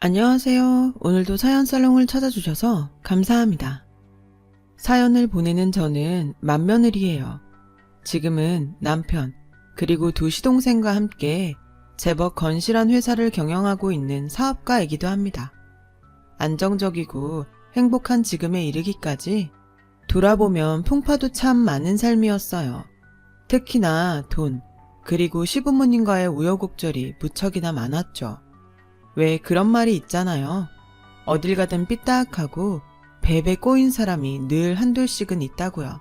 안녕하세요. 오늘도 사연 살롱을 찾아주셔서 감사합니다. 사연을 보내는 저는 맏며느리예요. 지금은 남편, 그리고 두 시동생과 함께 제법 건실한 회사를 경영하고 있는 사업가이기도 합니다. 안정적이고 행복한 지금에 이르기까지 돌아보면 풍파도 참 많은 삶이었어요. 특히나 돈, 그리고 시부모님과의 우여곡절이 무척이나 많았죠. 왜 그런 말이 있잖아요. 어딜 가든 삐딱하고 베베 꼬인 사람이 늘 한둘씩은 있다고요.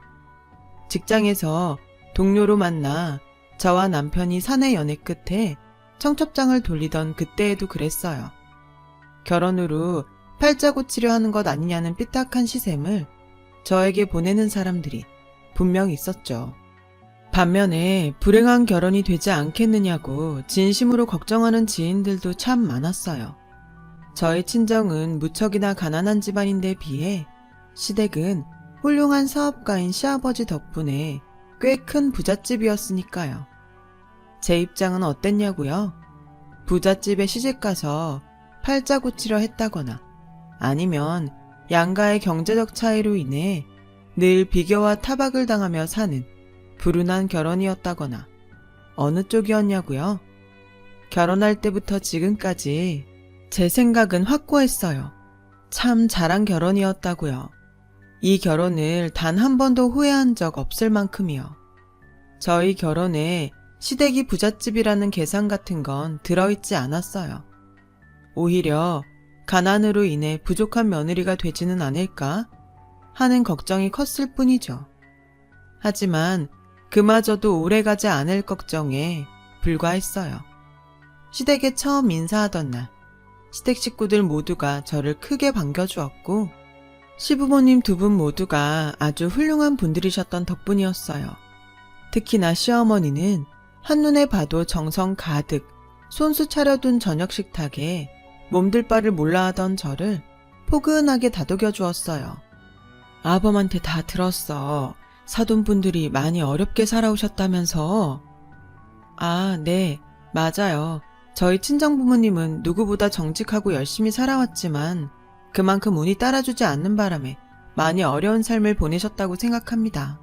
직장에서 동료로 만나 저와 남편이 사내 연애 끝에 청첩장을 돌리던 그때에도 그랬어요. 결혼 후 팔자 고치려 하는 것 아니냐는 삐딱한 시샘을 저에게 보내는 사람들이 분명 있었죠. 반면에 불행한 결혼이 되지 않겠느냐고 진심으로 걱정하는 지인들도 참 많았어요. 저희 친정은 무척이나 가난한 집안인데 비해 시댁은 훌륭한 사업가인 시아버지 덕분에 꽤 큰 부잣집이었으니까요. 제 입장은 어땠냐고요? 부잣집에 시집가서 팔자 고치려 했다거나 아니면 양가의 경제적 차이로 인해 늘 비교와 타박을 당하며 사는 불운한 결혼이었다거나 어느 쪽이었냐고요? 결혼할 때부터 지금까지 제 생각은 확고했어요. 참 잘한 결혼이었다고요. 이 결혼을 단 한 번도 후회한 적 없을 만큼이요. 저희 결혼에 시댁이 부잣집이라는 계산 같은 건 들어있지 않았어요. 오히려 가난으로 인해 부족한 며느리가 되지는 않을까 하는 걱정이 컸을 뿐이죠. 하지만 그마저도 오래가지 않을 걱정에 불과했어요. 시댁에 처음 인사하던 날, 시댁 식구들 모두가 저를 크게 반겨주었고 시부모님 두 분 모두가 아주 훌륭한 분들이셨던 덕분이었어요. 특히나 시어머니는 한눈에 봐도 정성 가득 손수 차려둔 저녁 식탁에 몸둘 바를 몰라 하던 저를 포근하게 다독여 주었어요. 아범한테 다 들었어. 사돈분들이 많이 어렵게 살아오셨다면서. 아, 네, 맞아요. 저희 친정부모님은 누구보다 정직하고 열심히 살아왔지만 그만큼 운이 따라주지 않는 바람에 많이 어려운 삶을 보내셨다고 생각합니다.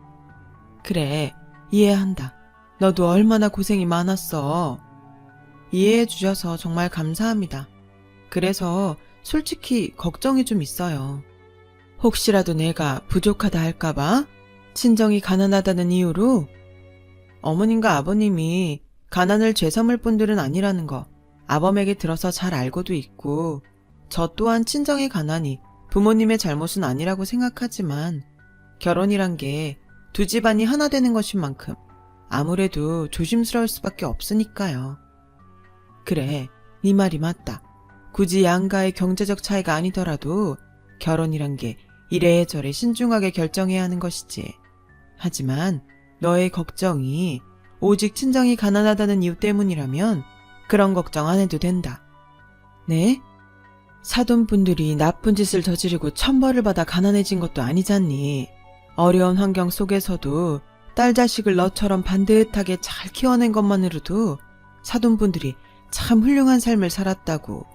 그래, 이해한다. 너도 얼마나 고생이 많았어. 이해해 주셔서 정말 감사합니다. 그래서 솔직히 걱정이 좀 있어요. 혹시라도 내가 부족하다 할까봐? 친정이 가난하다는 이유로? 어머님과 아버님이 가난을 죄삼을 분들은 아니라는 거 아범에게 들어서 잘 알고도 있고 저 또한 친정의 가난이 부모님의 잘못은 아니라고 생각하지만 결혼이란 게 두 집안이 하나 되는 것인 만큼 아무래도 조심스러울 수밖에 없으니까요. 그래, 네 말이 맞다. 굳이 양가의 경제적 차이가 아니더라도 결혼이란 게 이래저래 신중하게 결정해야 하는 것이지. 하지만 너의 걱정이 오직 친정이 가난하다는 이유 때문이라면 그런 걱정 안 해도 된다. 네? 사돈분들이 나쁜 짓을 저지르고 천벌을 받아 가난해진 것도 아니잖니. 어려운 환경 속에서도 딸 자식을 너처럼 반듯하게 잘 키워낸 것만으로도 사돈분들이 참 훌륭한 삶을 살았다고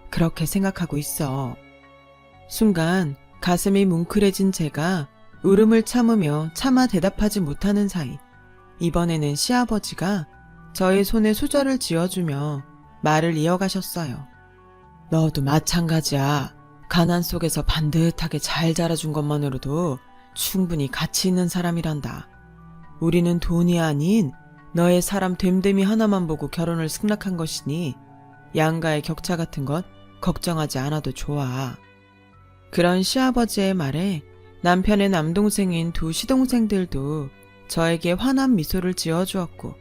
그렇게 생각하고 있어. 순간 가슴이 뭉클해진 제가 울음을 참으며 차마 대답하지 못하는 사이 이번에는 시아버지가 저의 손에 수저를 쥐어주며 말을 이어가셨어요. 너도 마찬가지야. 가난 속에서 반듯하게 잘 자라준 것만으로도 충분히 가치 있는 사람이란다. 우리는 돈이 아닌 너의 사람 됨됨이 하나만 보고 결혼을 승낙한 것이니 양가의 격차 같은 건 걱정하지 않아도 좋아. 그런 시아버지의 말에 남편의 남동생인 두 시동생들도 저에게 환한 미소를 지어주었고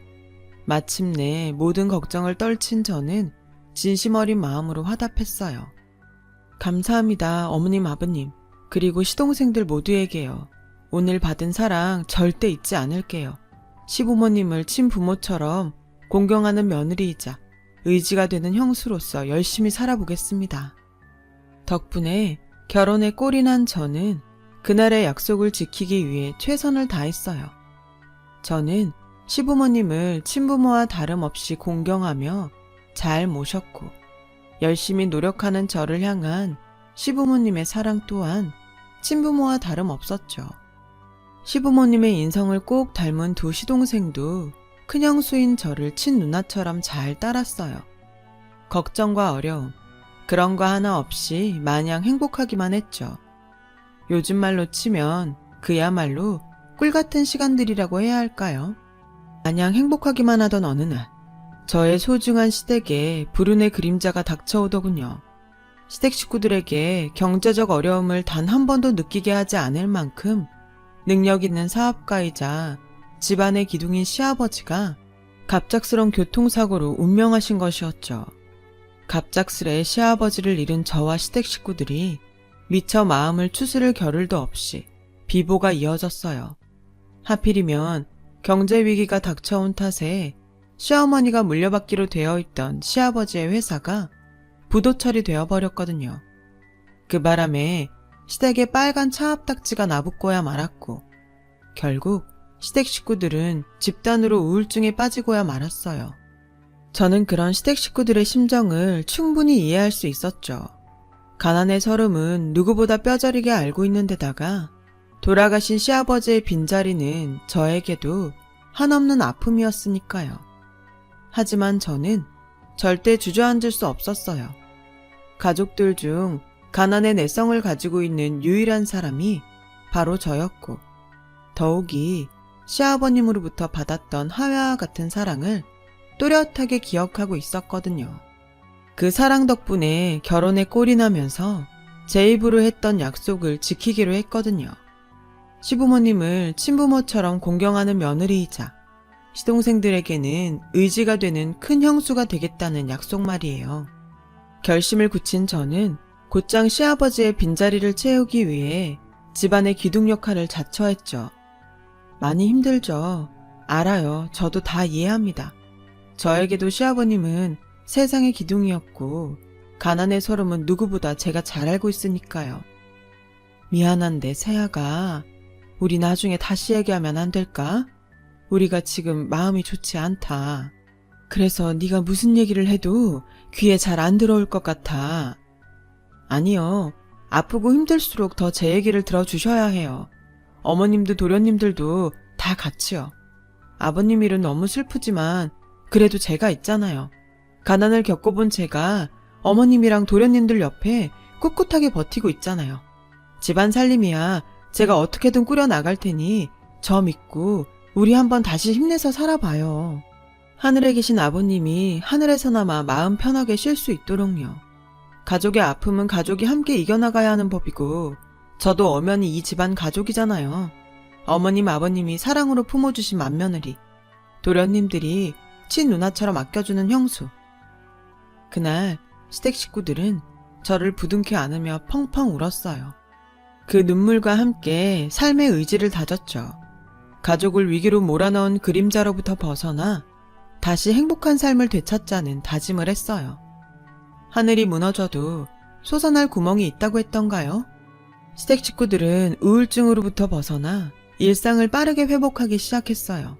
마침내 모든 걱정을 떨친 저는 진심 어린 마음으로 화답했어요. 감사합니다, 어머님, 아버님, 그리고 시동생들 모두에게요. 오늘 받은 사랑 절대 잊지 않을게요. 시부모님을 친부모처럼 공경하는 며느리이자 의지가 되는 형수로서 열심히 살아보겠습니다. 덕분에 결혼에 꼴이 난 저는 그날의 약속을 지키기 위해 최선을 다했어요. 저는 시부모님을 친부모와 다름없이 공경하며 잘 모셨고 열심히 노력하는 저를 향한 시부모님의 사랑 또한 친부모와 다름없었죠. 시부모님의 인성을 꼭 닮은 두 시동생도 큰형수인 저를 친누나처럼 잘 따랐어요. 걱정과 어려움, 그런 거 하나 없이 마냥 행복하기만 했죠. 요즘 말로 치면 그야말로 꿀같은 시간들이라고 해야 할까요? 마냥 행복하기만 하던 어느 날, 저의 소중한 시댁에 불운의 그림자가 닥쳐오더군요. 시댁 식구들에게 경제적 어려움을 단 한 번도 느끼게 하지 않을 만큼 능력 있는 사업가이자 집안의 기둥인 시아버지가 갑작스런 교통사고로 운명하신 것이었죠. 갑작스레 시아버지를 잃은 저와 시댁 식구들이 미처 마음을 추스를 겨를도 없이 비보가 이어졌어요. 하필이면 경제위기가 닥쳐온 탓에 시어머니가 물려받기로 되어 있던 시아버지의 회사가 부도 처리되어 버렸거든요. 그 바람에 시댁에 빨간 차압딱지가 나붙고야 말았고, 결국 시댁 식구들은 집단으로 우울증에 빠지고야 말았어요. 저는 그런 시댁 식구들의 심정을 충분히 이해할 수 있었죠. 가난의 서름은 누구보다 뼈저리게 알고 있는 데다가 돌아가신 시아버지의 빈자리는 저에게도 한없는 아픔이었으니까요. 하지만 저는 절대 주저앉을 수 없었어요. 가족들 중 가난의 내성을 가지고 있는 유일한 사람이 바로 저였고, 더욱이 시아버님으로부터 받았던 하회와 같은 사랑을 또렷하게 기억하고 있었거든요. 그 사랑 덕분에 결혼에 꼴이 나면서 제 입으로 했던 약속을 지키기로 했거든요. 시부모님을 친부모처럼 공경하는 며느리이자 시동생들에게는 의지가 되는 큰 형수가 되겠다는 약속 말이에요. 결심을 굳힌 저는 곧장 시아버지의 빈자리를 채우기 위해 집안의 기둥 역할을 자처했죠. 많이 힘들죠. 알아요. 저도 다 이해합니다. 저에게도 시아버님은 세상의 기둥이었고 가난의 서름은 누구보다 제가 잘 알고 있으니까요. 미안한데 세아가, 우리 나중에 다시 얘기하면 안 될까? 우리가 지금 마음이 좋지 않다. 그래서 네가 무슨 얘기를 해도 귀에 잘 안 들어올 것 같아. 아니요. 아프고 힘들수록 더 제 얘기를 들어주셔야 해요. 어머님도 도련님들도 다 같이요. 아버님 일은 너무 슬프지만 그래도 제가 있잖아요. 가난을 겪어본 제가 어머님이랑 도련님들 옆에 꿋꿋하게 버티고 있잖아요. 집안 살림이야 제가 어떻게든 꾸려나갈 테니 저 믿고 우리 한번 다시 힘내서 살아봐요. 하늘에 계신 아버님이 하늘에서나마 마음 편하게 쉴 수 있도록요. 가족의 아픔은 가족이 함께 이겨나가야 하는 법이고 저도 엄연히 이 집안 가족이잖아요. 어머님 아버님이 사랑으로 품어주신 맏며느리, 도련님들이 친누나처럼 아껴주는 형수. 그날 시댁 식구들은 저를 부둥켜 안으며 펑펑 울었어요. 그 눈물과 함께 삶의 의지를 다졌죠. 가족을 위기로 몰아넣은 그림자로부터 벗어나 다시 행복한 삶을 되찾자는 다짐을 했어요. 하늘이 무너져도 솟아날 구멍이 있다고 했던가요? 시댁 식구들은 우울증으로부터 벗어나 일상을 빠르게 회복하기 시작했어요.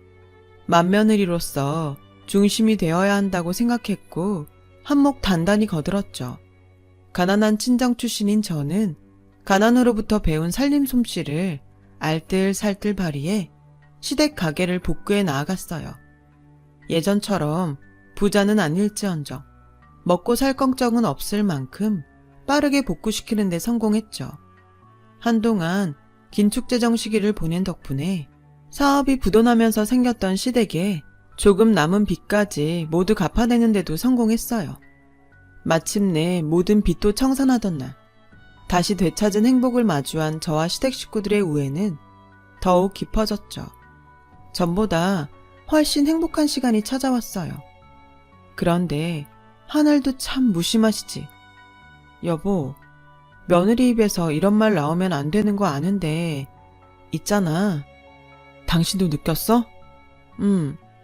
맏며느리로서 중심이 되어야 한다고 생각했고 한몫 단단히 거들었죠. 가난한 친정 출신인 저는 가난으로부터 배운 살림 솜씨를 알뜰살뜰 발휘해 시댁 가게를 복구해 나아갔어요. 예전처럼 부자는 아닐지언정 먹고 살 걱정은 없을 만큼 빠르게 복구시키는 데 성공했죠. 한동안 긴축재정 시기를 보낸 덕분에 사업이 부도나면서 생겼던 시댁에 조금 남은 빚까지 모두 갚아내는 데도 성공했어요. 마침내 모든 빚도 청산하던 날, 다시 되찾은 행복을 마주한 저와 시댁 식구들의 우애는 더욱 깊어졌죠. 전보다 훨씬 행복한 시간이 찾아왔어요. 그런데 하늘도 참 무심하시지. 여보, 며느리 입에서 이런 말 나오면 안 되는 거 아는데 있잖아. 당신도 느꼈어?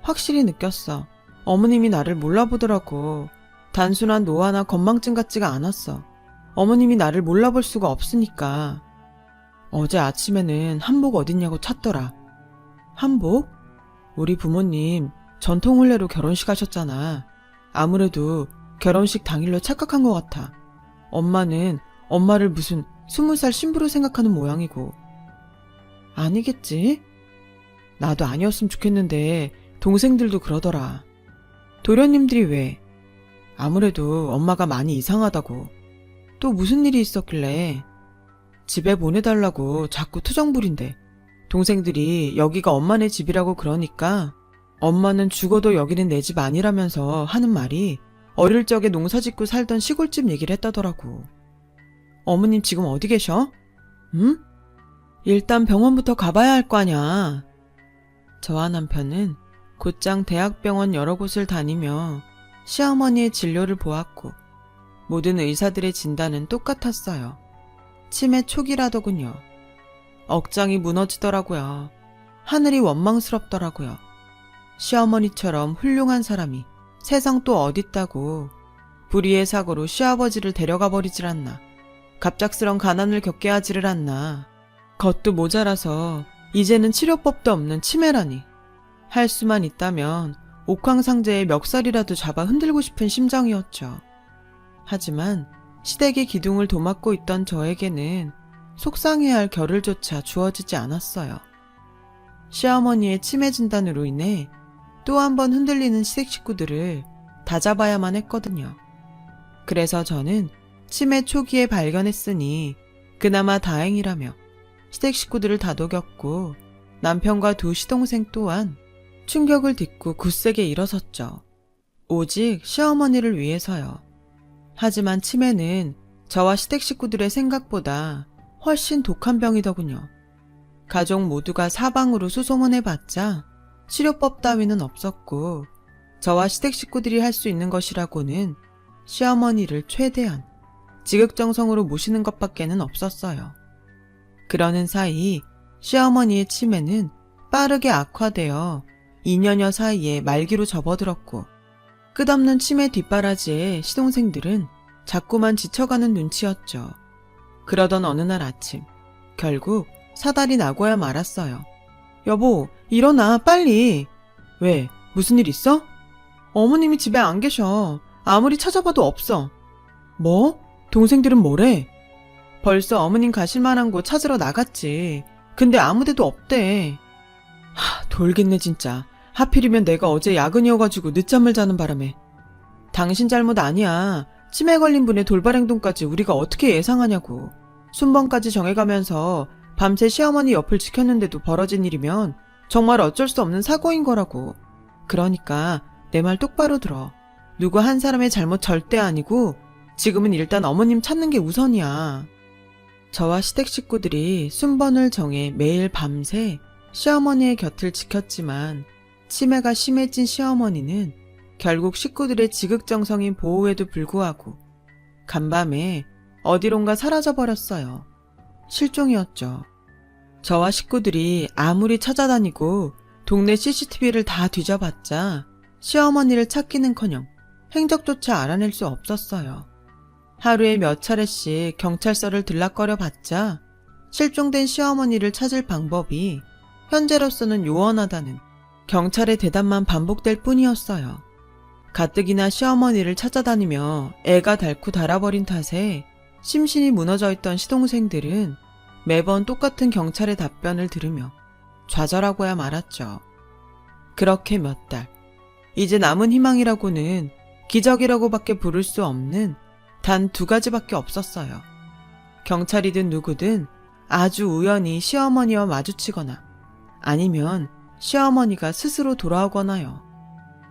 확실히 느꼈어. 어머님이 나를 몰라보더라고. 단순한 노화나 건망증 같지가 않았어. 어머님이 나를 몰라볼 수가 없으니까. 어제 아침에는 한복 어딨냐고 찾더라. 한복? 우리 부모님 전통혼례로 결혼식 하셨잖아. 아무래도 결혼식 당일로 착각한 것 같아. 엄마는 엄마를 무슨 20살 신부로 생각하는 모양이고. 아니겠지? 나도 아니었으면 좋겠는데 동생들도 그러더라. 도련님들이 왜? 아무래도 엄마가 많이 이상하다고. 또 무슨 일이 있었길래? 집에 보내달라고 자꾸 투정 부린대. 동생들이 여기가 엄마네 집이라고 그러니까 엄마는 죽어도 여기는 내 집 아니라면서 하는 말이 어릴 적에 농사 짓고 살던 시골집 얘기를 했다더라고. 어머님 지금 어디 계셔? 응? 일단 병원부터 가봐야 할 거 아냐. 저와 남편은 곧장 대학병원 여러 곳을 다니며 시어머니의 진료를 보았고 모든 의사들의 진단은 똑같았어요. 치매 초기라더군요. 억장이 무너지더라고요. 하늘이 원망스럽더라고요. 시어머니처럼 훌륭한 사람이 세상 또 어딨다고 불의의 사고로 시아버지를 데려가 버리질 않나. 갑작스런 가난을 겪게 하지를 않나. 겉도 모자라서 이제는 치료법도 없는 치매라니. 할 수만 있다면 옥황상제의 멱살이라도 잡아 흔들고 싶은 심정이었죠. 하지만 시댁의 기둥을 도맡고 있던 저에게는 속상해야 할 겨를조차 주어지지 않았어요. 시어머니의 치매 진단으로 인해 또 한 번 흔들리는 시댁 식구들을 다잡아야만 했거든요. 그래서 저는 치매 초기에 발견했으니 그나마 다행이라며 시댁 식구들을 다독였고 남편과 두 시동생 또한 충격을 딛고 굳세게 일어섰죠. 오직 시어머니를 위해서요. 하지만 치매는 저와 시댁 식구들의 생각보다 훨씬 독한 병이더군요. 가족 모두가 사방으로 수소문해봤자 치료법 따위는 없었고 저와 시댁 식구들이 할 수 있는 것이라고는 시어머니를 최대한 지극정성으로 모시는 것밖에는 없었어요. 그러는 사이 시어머니의 치매는 빠르게 악화되어 2년여 사이에 말기로 접어들었고 끝없는 치매 뒷바라지에 시동생들은 자꾸만 지쳐가는 눈치였죠. 그러던 어느 날 아침 결국 사달이 나고야 말았어요. 여보, 일어나 빨리. 왜? 무슨 일 있어? 어머님이 집에 안 계셔. 아무리 찾아봐도 없어. 뭐? 동생들은 뭐래? 벌써 어머님 가실 만한 곳 찾으러 나갔지. 근데 아무데도 없대. 돌겠네 진짜. 하필이면 내가 어제 야근이어가지고 늦잠을 자는 바람에. 당신 잘못 아니야. 치매 걸린 분의 돌발 행동까지 우리가 어떻게 예상하냐고. 순번까지 정해가면서 밤새 시어머니 옆을 지켰는데도 벌어진 일이면 정말 어쩔 수 없는 사고인 거라고. 그러니까 내 말 똑바로 들어. 누구 한 사람의 잘못 절대 아니고 지금은 일단 어머님 찾는 게 우선이야. 저와 시댁 식구들이 순번을 정해 매일 밤새 시어머니의 곁을 지켰지만 치매가 심해진 시어머니는 결국 식구들의 지극정성인 보호에도 불구하고 간밤에 어디론가 사라져버렸어요. 실종이었죠. 저와 식구들이 아무리 찾아다니고 동네 CCTV를 다 뒤져봤자 시어머니를 찾기는커녕 행적조차 알아낼 수 없었어요. 하루에 몇 차례씩 경찰서를 들락거려 봤자 실종된 시어머니를 찾을 방법이 현재로서는 요원하다는 경찰의 대답만 반복될 뿐이었어요. 가뜩이나 시어머니를 찾아다니며 애가 닳고 닳아버린 탓에 심신이 무너져 있던 시동생들은 매번 똑같은 경찰의 답변을 들으며 좌절하고야 말았죠. 그렇게 몇 달, 이제 남은 희망이라고는 기적이라고밖에 부를 수 없는 단 2가지밖에 없었어요. 경찰이든 누구든 아주 우연히 시어머니와 마주치거나 아니면 시어머니가 스스로 돌아오거나요.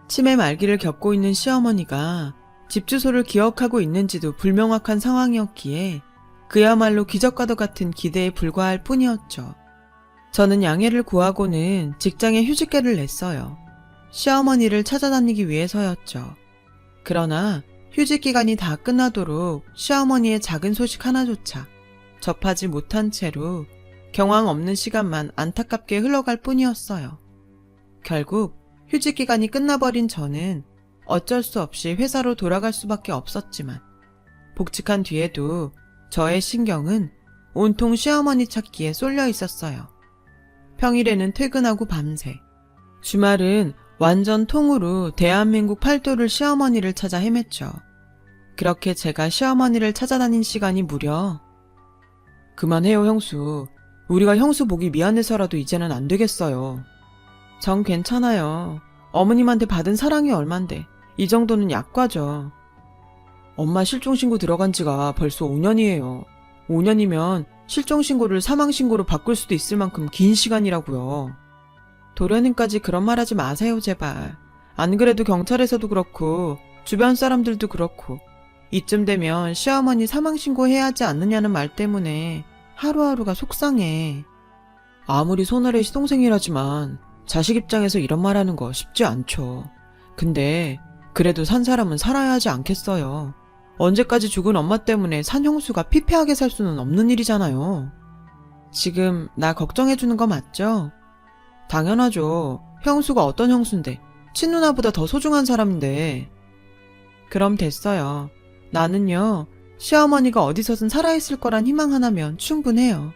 치매 말기를 겪고 있는 시어머니가 집 주소를 기억하고 있는지도 불명확한 상황이었기에 그야말로 기적과도 같은 기대에 불과할 뿐이었죠. 저는 양해를 구하고는 직장에 휴직계를 냈어요. 시어머니를 찾아다니기 위해서였죠. 그러나 휴직 기간이 다 끝나도록 시어머니의 작은 소식 하나조차 접하지 못한 채로 경황 없는 시간만 안타깝게 흘러갈 뿐이었어요. 결국 휴직 기간이 끝나버린 저는 어쩔 수 없이 회사로 돌아갈 수밖에 없었지만 복직한 뒤에도 저의 신경은 온통 시어머니 찾기에 쏠려 있었어요. 평일에는 퇴근하고 밤새, 주말은 완전 통으로 대한민국 팔도를 시어머니를 찾아 헤맸죠. 그렇게 제가 시어머니를 찾아다닌 시간이 무려 그만해요, 형수. 우리가 형수 보기 미안해서라도 이제는 안 되겠어요. 전 괜찮아요. 어머님한테 받은 사랑이 얼만데 이 정도는 약과죠. 엄마 실종신고 들어간 지가 벌써 5년이에요. 5년이면 실종신고를 사망신고로 바꿀 수도 있을 만큼 긴 시간이라고요. 도련님까지 그런 말 하지 마세요, 제발. 안 그래도 경찰에서도 그렇고 주변 사람들도 그렇고 이쯤 되면 시어머니 사망신고해야 하지 않느냐는 말 때문에 하루하루가 속상해. 아무리 손아래 시동생이라지만 자식 입장에서 이런 말 하는 거 쉽지 않죠. 근데 그래도 산 사람은 살아야 하지 않겠어요. 언제까지 죽은 엄마 때문에 산 형수가 피폐하게 살 수는 없는 일이잖아요. 지금 나 걱정해주는 거 맞죠? 당연하죠. 형수가 어떤 형수인데 친누나보다 더 소중한 사람인데. 그럼 됐어요. 나는요, 시어머니가 어디서든 살아있을 거란 희망 하나면 충분해요.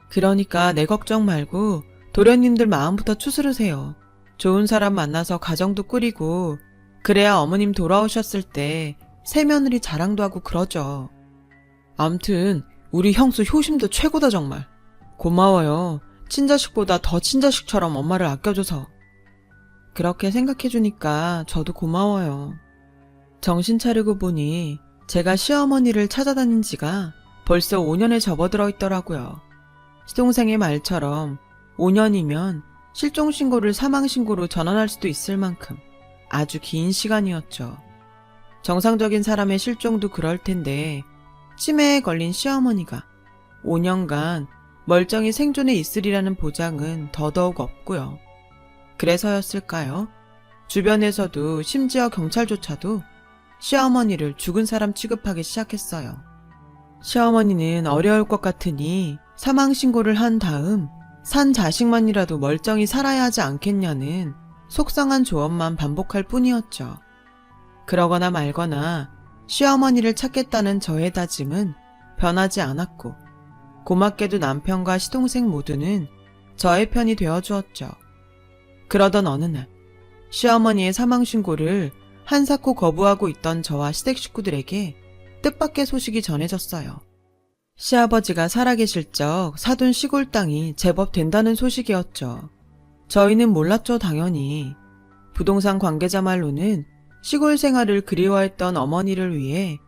그러니까 내 걱정 말고 도련님들 마음부터 추스르세요. 좋은 사람 만나서 가정도 꾸리고 그래야 어머님 돌아오셨을 때 새며느리 자랑도 하고 그러죠. 암튼 우리 형수 효심도 최고다 정말. 고마워요. 친자식보다 더 친자식처럼 엄마를 아껴줘서. 그렇게 생각해주니까 저도 고마워요. 정신 차리고 보니 제가 시어머니를 찾아다닌 지가 벌써 5년에 접어들어 있더라고요. 시동생의 말처럼 5년이면 실종신고를 사망신고로 전환할 수도 있을 만큼 아주 긴 시간이었죠. 정상적인 사람의 실종도 그럴 텐데 치매에 걸린 시어머니가 5년간 멀쩡히 생존해 있으리라는 보장은 더더욱 없고요. 그래서였을까요? 주변에서도 심지어 경찰조차도 시어머니를 죽은 사람 취급하기 시작했어요. 시어머니는 어려울 것 같으니 사망신고를 한 다음 산 자식만이라도 멀쩡히 살아야 하지 않겠냐는 속상한 조언만 반복할 뿐이었죠. 그러거나 말거나 시어머니를 찾겠다는 저의 다짐은 변하지 않았고 고맙게도 남편과 시동생 모두는 저의 편이 되어주었죠. 그러던 어느 날 시어머니의 사망신고를 한사코 거부하고 있던 저와 시댁 식구들에게 뜻밖의 소식이 전해졌어요. 시아버지가 살아계실 적 사둔 시골 땅이 제법 된다는 소식이었죠. 저희는 몰랐죠, 당연히. 부동산 관계자 말로는 시골 생활을 그리워했던 어머니를 위해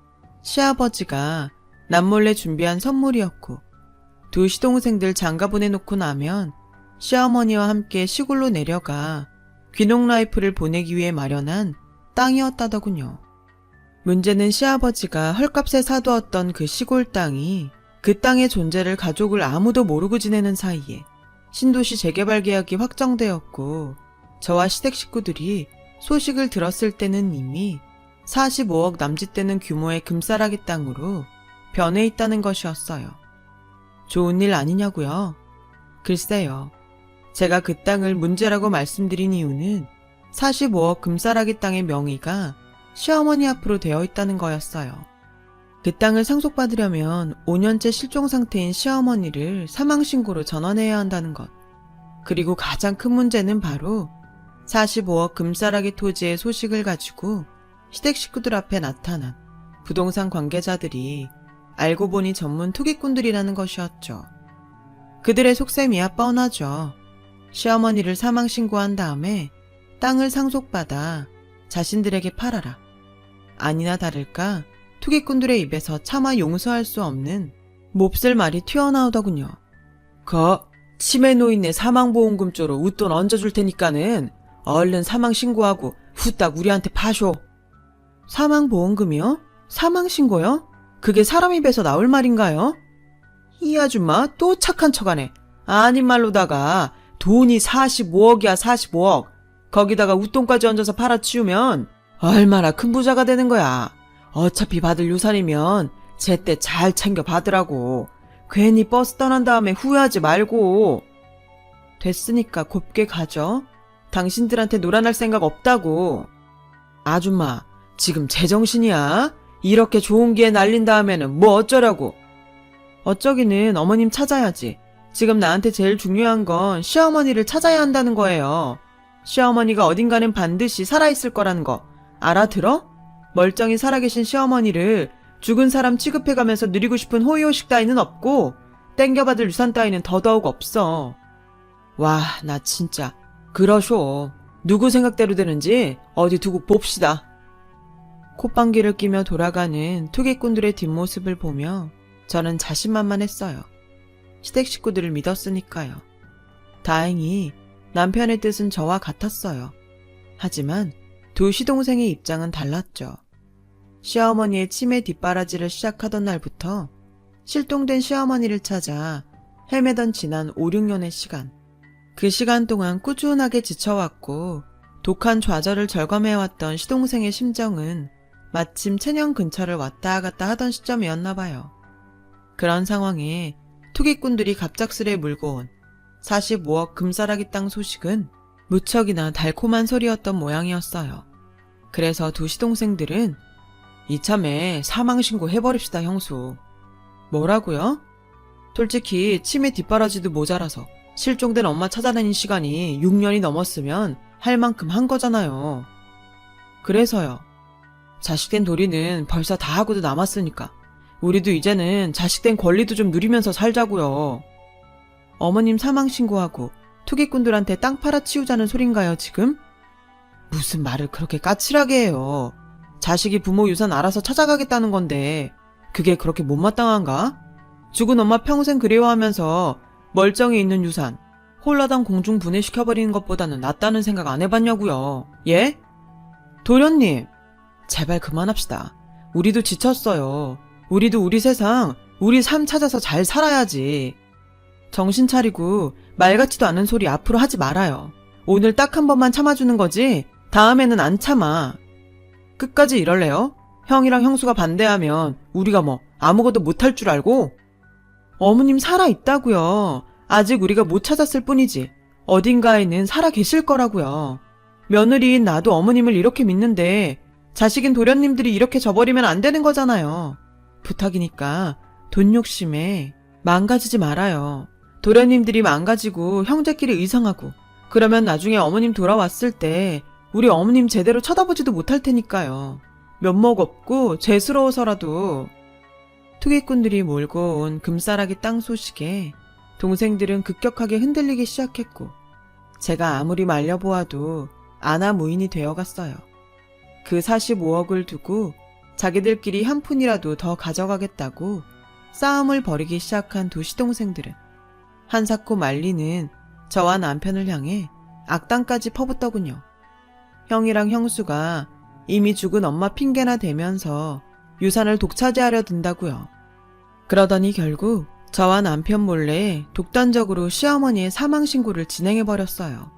시아버지가 남몰래 준비한 선물이었고 두 시동생들 장가 보내놓고 나면 시어머니와 함께 시골로 내려가 귀농 라이프를 보내기 위해 마련한 땅이었다더군요. 문제는 시아버지가 헐값에 사두었던 그 시골 땅이 그 땅의 존재를 가족을 아무도 모르고 지내는 사이에 신도시 재개발 계약이 확정되었고 저와 시댁 식구들이 소식을 들었을 때는 이미 45억 남짓되는 규모의 금싸라기 땅으로 변해 있다는 것이었어요. 좋은 일 아니냐고요? 글쎄요. 제가 그 땅을 문제라고 말씀드린 이유는 45억 금싸라기 땅의 명의가 시어머니 앞으로 되어 있다는 거였어요. 그 땅을 상속받으려면 5년째 실종 상태인 시어머니를 사망신고로 전환해야 한다는 것. 그리고 가장 큰 문제는 바로 45억 금싸라기 토지의 소식을 가지고 시댁 식구들 앞에 나타난 부동산 관계자들이 알고 보니 전문 투기꾼들이라는 것이었죠. 그들의 속셈이야 뻔하죠. 시어머니를 사망신고한 다음에 땅을 상속받아 자신들에게 팔아라. 아니나 다를까 투기꾼들의 입에서 차마 용서할 수 없는 몹쓸 말이 튀어나오더군요. 치매 노인네 사망보험금 쪽으로 웃돈 얹어줄 테니까는 얼른 사망신고하고 후딱 우리한테 파쇼. 사망보험금이요? 사망신고요? 그게 사람 입에서 나올 말인가요? 이 아줌마 또 착한 척하네. 아닌 말로다가 돈이 45억이야 45억. 거기다가 웃돈까지 얹어서 팔아치우면 얼마나 큰 부자가 되는 거야. 어차피 받을 유산이면 제때 잘 챙겨 받으라고. 괜히 버스 떠난 다음에 후회하지 말고. 됐으니까 곱게 가죠. 당신들한테 놀아날 생각 없다고. 아줌마 지금 제정신이야? 이렇게 좋은 기회 날린 다음에는 뭐 어쩌라고. 어쩌기는 어머님 찾아야지. 지금 나한테 제일 중요한 건 시어머니를 찾아야 한다는 거예요. 시어머니가 어딘가는 반드시 살아있을 거라는 거 알아들어? 멀쩡히 살아계신 시어머니를 죽은 사람 취급해가면서 누리고 싶은 호의호식 따위는 없고 땡겨받을 유산 따위는 더더욱 없어. 와, 나 진짜 그러쇼. 누구 생각대로 되는지 어디 두고 봅시다. 콧방귀를 끼며 돌아가는 투기꾼들의 뒷모습을 보며 저는 자신만만했어요. 시댁 식구들을 믿었으니까요. 다행히 남편의 뜻은 저와 같았어요. 하지만 두 시동생의 입장은 달랐죠. 시어머니의 치매 뒷바라지를 시작하던 날부터 실종된 시어머니를 찾아 헤매던 지난 5, 6년의 시간. 그 시간 동안 꾸준하게 지쳐왔고 독한 좌절을 절감해왔던 시동생의 심정은 마침 체년 근처를 왔다 갔다 하던 시점이었나 봐요. 그런 상황에 투기꾼들이 갑작스레 물고 온 45억 금싸라기 땅 소식은 무척이나 달콤한 소리였던 모양이었어요. 그래서 두 시동생들은 이참에 사망신고 해버립시다 형수. 뭐라고요? 솔직히 치매 뒷바라지도 모자라서 실종된 엄마 찾아다닌 시간이 6년이 넘었으면 할 만큼 한 거잖아요. 그래서요. 자식된 도리는 벌써 다 하고도 남았으니까 우리도 이제는 자식된 권리도 좀 누리면서 살자고요. 어머님 사망 신고하고 투기꾼들한테 땅 팔아치우자는 소린가요 지금? 무슨 말을 그렇게 까칠하게 해요. 자식이 부모 유산 알아서 찾아가겠다는 건데 그게 그렇게 못마땅한가? 죽은 엄마 평생 그리워하면서 멀쩡히 있는 유산 홀라당 공중 분해시켜버리는 것보다는 낫다는 생각 안 해봤냐고요. 예? 도련님, 제발 그만합시다. 우리도 지쳤어요. 우리도 우리 세상, 우리 삶 찾아서 잘 살아야지. 정신 차리고 말 같지도 않은 소리 앞으로 하지 말아요. 오늘 딱 한 번만 참아주는 거지 다음에는 안 참아. 끝까지 이럴래요? 형이랑 형수가 반대하면 우리가 뭐 아무것도 못할 줄 알고? 어머님 살아있다고요. 아직 우리가 못 찾았을 뿐이지 어딘가에는 살아계실 거라고요. 며느리인 나도 어머님을 이렇게 믿는데 자식인 도련님들이 이렇게 져버리면 안 되는 거잖아요. 부탁이니까 돈 욕심에 망가지지 말아요. 도련님들이 망가지고 형제끼리 의상하고 그러면 나중에 어머님 돌아왔을 때 우리 어머님 제대로 쳐다보지도 못할 테니까요. 면목 없고 죄스러워서라도. 투기꾼들이 몰고 온 금싸라기 땅 소식에 동생들은 급격하게 흔들리기 시작했고 제가 아무리 말려보아도 아나무인이 되어갔어요. 그 45억을 두고 자기들끼리 한 푼이라도 더 가져가겠다고 싸움을 벌이기 시작한 두 시동생들은 한사코 말리는 저와 남편을 향해 악당까지 퍼붓더군요. 형이랑 형수가 이미 죽은 엄마 핑계나 대면서 유산을 독차지하려 든다고요. 그러더니 결국 저와 남편 몰래 독단적으로 시어머니의 사망신고를 진행해버렸어요.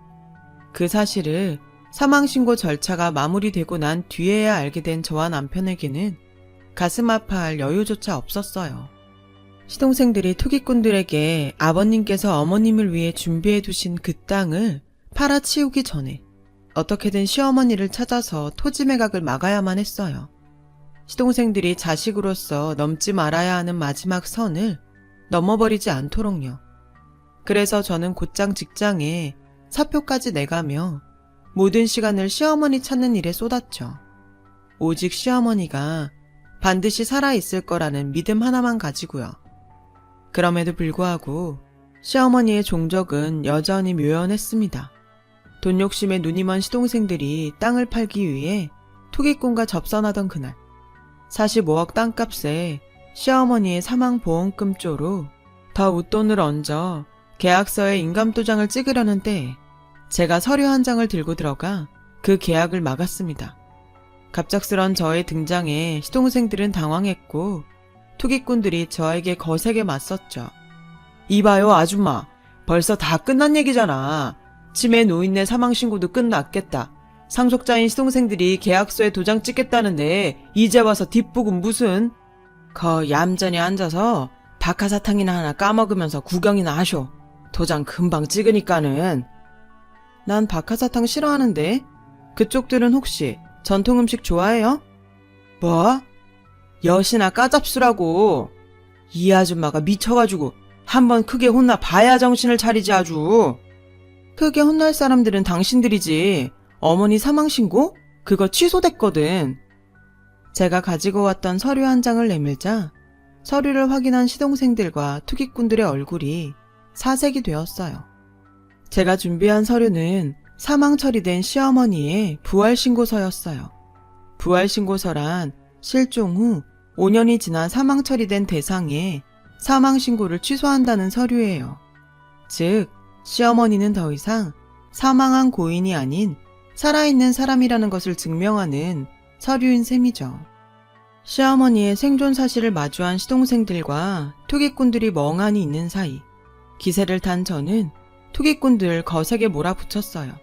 그 사실을 사망신고 절차가 마무리되고 난 뒤에야 알게 된 저와 남편에게는 가슴 아파할 여유조차 없었어요. 시동생들이 투기꾼들에게 아버님께서 어머님을 위해 준비해 두신 그 땅을 팔아치우기 전에 어떻게든 시어머니를 찾아서 토지 매각을 막아야만 했어요. 시동생들이 자식으로서 넘지 말아야 하는 마지막 선을 넘어버리지 않도록요. 그래서 저는 곧장 직장에 사표까지 내가며 모든 시간을 시어머니 찾는 일에 쏟았죠. 오직 시어머니가 반드시 살아있을 거라는 믿음 하나만 가지고요. 그럼에도 불구하고 시어머니의 종적은 여전히 묘연했습니다. 돈 욕심에 눈이 먼 시동생들이 땅을 팔기 위해 투기꾼과 접선하던 그날 45억 땅값에 시어머니의 사망보험금 쪼로 더 웃돈을 얹어 계약서에 인감도장을 찍으려는 때에 제가 서류 한 장을 들고 들어가 그 계약을 막았습니다. 갑작스런 저의 등장에 시동생들은 당황했고 투기꾼들이 저에게 거세게 맞섰죠. 이봐요 아줌마, 벌써 다 끝난 얘기잖아. 치매 노인네 사망신고도 끝났겠다. 상속자인 시동생들이 계약서에 도장 찍겠다는데 이제 와서 뒷북은 무슨. 얌전히 앉아서 박하사탕이나 하나 까먹으면서 구경이나 하쇼. 도장 금방 찍으니까는. 난 박하사탕 싫어하는데 그쪽들은 혹시 전통음식 좋아해요? 뭐? 엿이나 까잡수라고. 이 아줌마가 미쳐가지고 한번 크게 혼나 봐야 정신을 차리지 아주. 크게 혼날 사람들은 당신들이지. 어머니 사망신고? 그거 취소됐거든. 제가 가지고 왔던 서류 한 장을 내밀자 서류를 확인한 시동생들과 투기꾼들의 얼굴이 사색이 되었어요. 제가 준비한 서류는 사망 처리된 시어머니의 부활신고서였어요. 부활신고서란 실종 후 5년이 지나 사망 처리된 대상의 사망신고를 취소한다는 서류예요. 즉, 시어머니는 더 이상 사망한 고인이 아닌 살아있는 사람이라는 것을 증명하는 서류인 셈이죠. 시어머니의 생존 사실을 마주한 시동생들과 투기꾼들이 멍하니 있는 사이 기세를 탄 저는 투기꾼들 거세게 몰아붙였어요.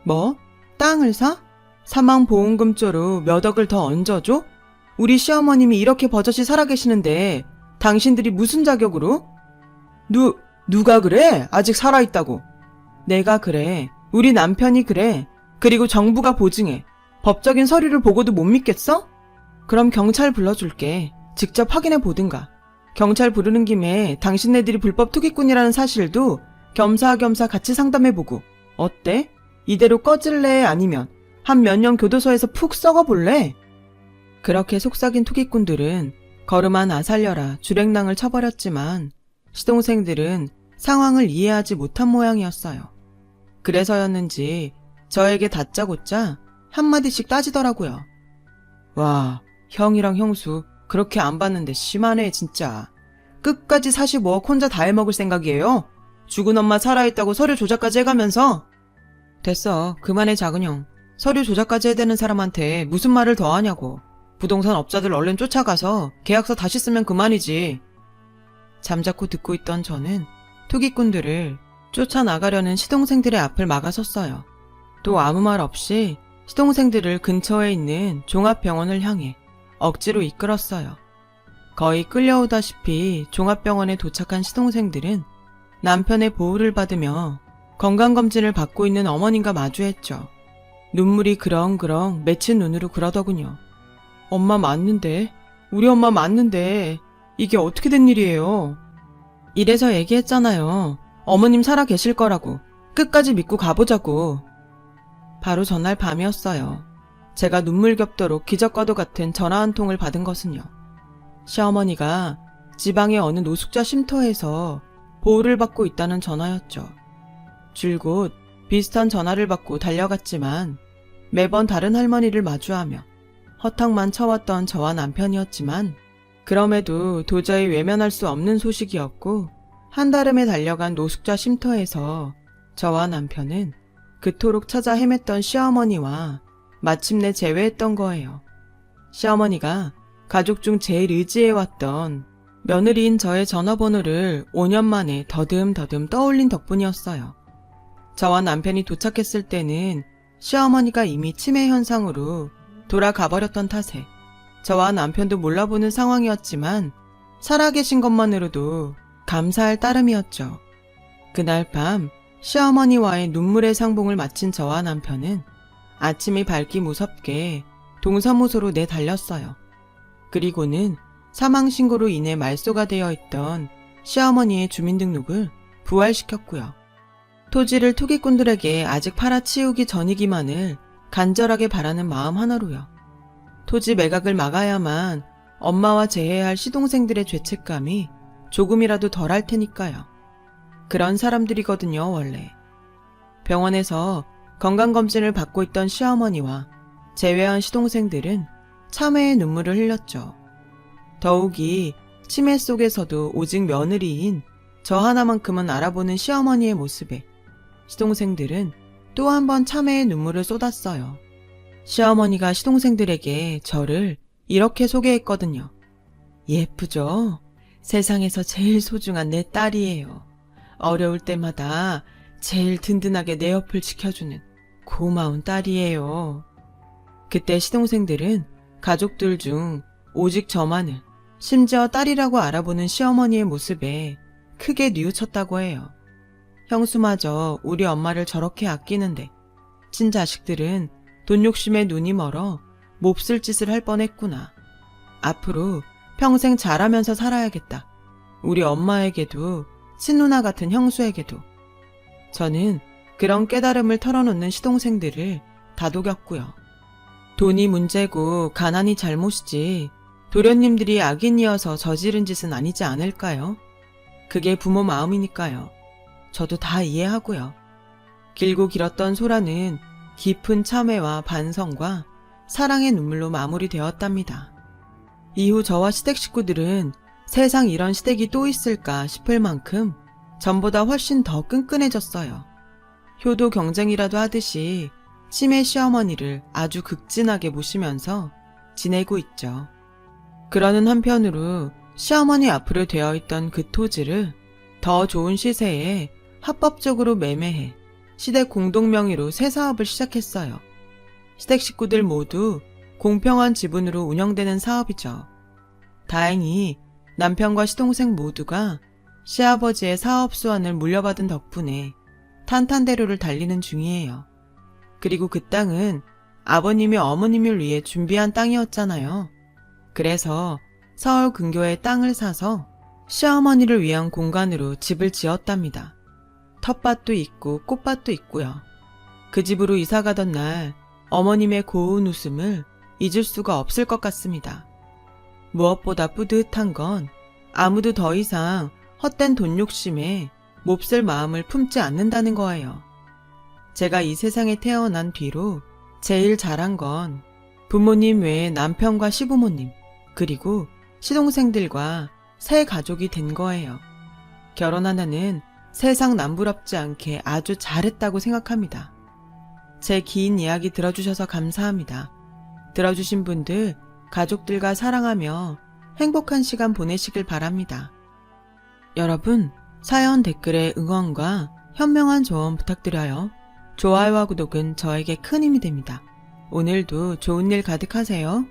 뭐? 땅을 사? 사망보험금조로 몇 억을 더 얹어줘? 우리 시어머님이 이렇게 버젓이 살아계시는데 당신들이 무슨 자격으로? 누가 그래? 아직 살아있다고. 내가 그래. 우리 남편이 그래. 그리고 정부가 보증해. 법적인 서류를 보고도 못 믿겠어? 그럼 경찰 불러줄게. 직접 확인해 보든가. 경찰 부르는 김에 당신네들이 불법 투기꾼이라는 사실도 겸사겸사 같이 상담해보고. 어때? 이대로 꺼질래? 아니면 한 몇 년 교도소에서 푹 썩어볼래? 그렇게 속삭인 투기꾼들은 걸음아 나 살려라 주랭랑을 쳐버렸지만 시동생들은 상황을 이해하지 못한 모양이었어요. 그래서였는지 저에게 다짜고짜 한마디씩 따지더라고요. 와, 형이랑 형수 그렇게 안 봤는데 심하네 진짜. 끝까지 45억 혼자 다 해먹을 생각이에요? 죽은 엄마 살아있다고 서류 조작까지 해가면서. 됐어, 그만해 작은 형. 서류 조작까지 해대는 사람한테 무슨 말을 더 하냐고. 부동산 업자들 얼른 쫓아가서 계약서 다시 쓰면 그만이지. 잠자코 듣고 있던 저는 투기꾼들을 쫓아나가려는 시동생들의 앞을 막아섰어요. 또 아무 말 없이 시동생들을 근처에 있는 종합병원을 향해 억지로 이끌었어요. 거의 끌려오다시피 종합병원에 도착한 시동생들은 남편의 보호를 받으며 건강검진을 받고 있는 어머님과 마주했죠. 눈물이 그렁그렁 맺힌 눈으로 그러더군요. 엄마 맞는데? 우리 엄마 맞는데 이게 어떻게 된 일이에요? 이래서 얘기했잖아요. 어머님 살아 계실 거라고. 끝까지 믿고 가보자고. 바로 전날 밤이었어요. 제가 눈물겹도록 기적과도 같은 전화 한 통을 받은 것은요. 시어머니가 지방의 어느 노숙자 쉼터에서 보호를 받고 있다는 전화였죠. 줄곧 비슷한 전화를 받고 달려갔지만 매번 다른 할머니를 마주하며 허탕만 쳐왔던 저와 남편이었지만 그럼에도 도저히 외면할 수 없는 소식이었고 한달음에 달려간 노숙자 쉼터에서 저와 남편은 그토록 찾아 헤맸던 시어머니와 마침내 재회했던 거예요. 시어머니가 가족 중 제일 의지해왔던 며느리인 저의 전화번호를 5년 만에 더듬더듬 떠올린 덕분이었어요. 저와 남편이 도착했을 때는 시어머니가 이미 치매 현상으로 돌아가버렸던 탓에 저와 남편도 몰라보는 상황이었지만 살아계신 것만으로도 감사할 따름이었죠. 그날 밤 시어머니와의 눈물의 상봉을 마친 저와 남편은 아침이 밝기 무섭게 동사무소로 내달렸어요. 그리고는 사망신고로 인해 말소가 되어 있던 시어머니의 주민등록을 부활시켰고요. 토지를 투기꾼들에게 아직 팔아치우기 전이기만을 간절하게 바라는 마음 하나로요. 토지 매각을 막아야만 엄마와 재회할 시동생들의 죄책감이 조금이라도 덜할 테니까요. 그런 사람들이거든요, 원래. 병원에서 건강검진을 받고 있던 시어머니와 재회한 시동생들은 참회의 눈물을 흘렸죠. 더욱이 치매 속에서도 오직 며느리인 저 하나만큼은 알아보는 시어머니의 모습에 시동생들은 또 한 번 참회의 눈물을 쏟았어요. 시어머니가 시동생들에게 저를 이렇게 소개했거든요. 예쁘죠? 세상에서 제일 소중한 내 딸이에요. 어려울 때마다 제일 든든하게 내 옆을 지켜주는 고마운 딸이에요. 그때 시동생들은 가족들 중 오직 저만을 심지어 딸이라고 알아보는 시어머니의 모습에 크게 뉘우쳤다고 해요. 형수마저 우리 엄마를 저렇게 아끼는데 친자식들은 돈 욕심에 눈이 멀어 몹쓸 짓을 할 뻔했구나. 앞으로 평생 잘하면서 살아야겠다. 우리 엄마에게도 친누나 같은 형수에게도. 저는 그런 깨달음을 털어놓는 시동생들을 다독였고요. 돈이 문제고 가난이 잘못이지 도련님들이 악인이어서 저지른 짓은 아니지 않을까요? 그게 부모 마음이니까요. 저도 다 이해하고요. 길고 길었던 소라는 깊은 참회와 반성과 사랑의 눈물로 마무리되었답니다. 이후 저와 시댁 식구들은 세상 이런 시댁이 또 있을까 싶을 만큼 전보다 훨씬 더 끈끈해졌어요. 효도 경쟁이라도 하듯이 치매 시어머니를 아주 극진하게 모시면서 지내고 있죠. 그러는 한편으로 시어머니 앞으로 되어있던 그 토지를 더 좋은 시세에 합법적으로 매매해 시댁 공동명의로 새 사업을 시작했어요. 시댁 식구들 모두 공평한 지분으로 운영되는 사업이죠. 다행히 남편과 시동생 모두가 시아버지의 사업 수완을 물려받은 덕분에 탄탄대로를 달리는 중이에요. 그리고 그 땅은 아버님이 어머님을 위해 준비한 땅이었잖아요. 그래서 서울 근교에 땅을 사서 시어머니를 위한 공간으로 집을 지었답니다. 텃밭도 있고 꽃밭도 있고요. 그 집으로 이사가던 날 어머님의 고운 웃음을 잊을 수가 없을 것 같습니다. 무엇보다 뿌듯한 건 아무도 더 이상 헛된 돈 욕심에 몹쓸 마음을 품지 않는다는 거예요. 제가 이 세상에 태어난 뒤로 제일 잘한 건 부모님 외에 남편과 시부모님, 그리고 시동생들과 새 가족이 된 거예요. 결혼 하나는 세상 남부럽지 않게 아주 잘했다고 생각합니다. 제 긴 이야기 들어주셔서 감사합니다. 들어주신 분들, 가족들과 사랑하며 행복한 시간 보내시길 바랍니다. 여러분, 사연 댓글에 응원과 현명한 조언 부탁드려요. 좋아요와 구독은 저에게 큰 힘이 됩니다. 오늘도 좋은 일 가득하세요.